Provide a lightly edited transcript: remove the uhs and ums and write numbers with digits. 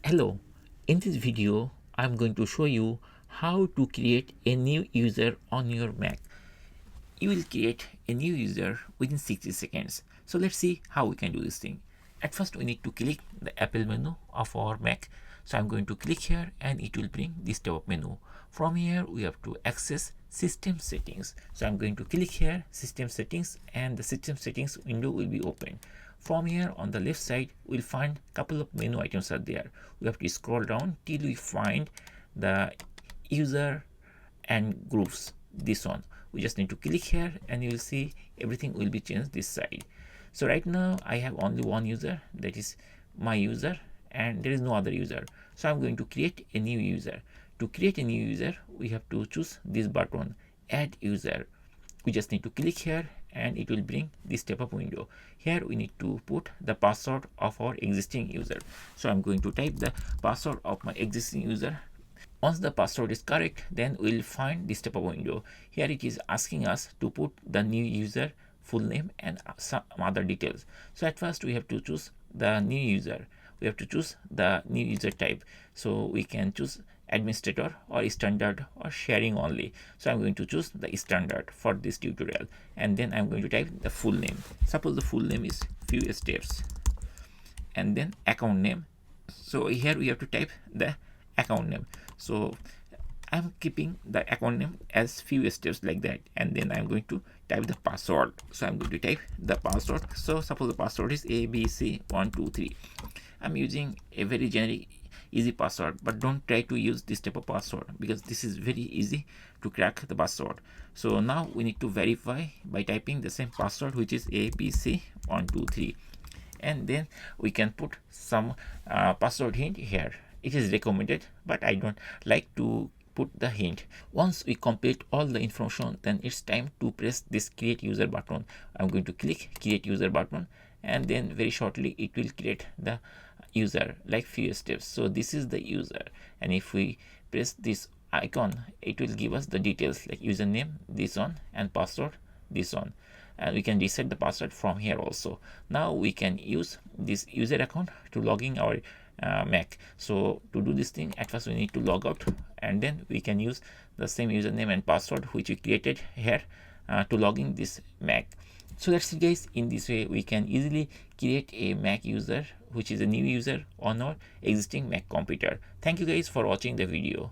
Hello, in this video I'm going to show you how to create a new user on your Mac. You will create a new user within 60 seconds. So let's see how we can do this thing. At first we need to click the Apple menu of our Mac. So I'm going to click here and it will bring this type of menu. From here we have to access system settings. So I'm going to click here system settings and the system settings window will be open. From here on the left side we'll find couple of menu items are there. We have to scroll down till we find the user and groups, this one. We just need to click here and you will see everything will be changed this side. So right now I have only one user, that is my user, and there is no other user. So I'm going to create a new user. To create a new user we have to choose this button, add user. We just need to click here and it will bring this type of window. Here we need to put the password of our existing user. So I'm going to type the password of my existing user. Once the password is correct, then we'll find this type of window. Here it is asking us to put the new user full name and some other details. So at first we have to choose the new user. We have to choose the new user type. So we can choose administrator or standard or sharing only. So I'm going to choose the standard for this tutorial, and then I'm going to type the full name. Suppose the full name is FewSteps, and then account name. So here we have to type the account name. So I'm keeping the account name as FewSteps like that, and then I'm going to type the password. So I'm going to type the password. So suppose the password is ABC123. I'm using a very generic easy password, but don't try to use this type of password because this is very easy to crack the password. So now we need to verify by typing the same password, which is ABC123, and then we can put some password hint here. It is recommended, but I don't like to put the hint. Once we complete all the information, then it's time to press this create user button. I'm going to click create user button, and then very shortly it will create the user like FewSteps. So this is the user, and if we press this icon, it will give us the details like username, this one, and password, this one. And we can reset the password from here also. Now we can use this user account to log in our Mac. So to do this thing, at first we need to log out, and then we can use the same username and password which we created here to log in this Mac. So that's it guys. In this way we can easily create a Mac user which is a new user on our existing Mac computer. Thank you guys for watching the video.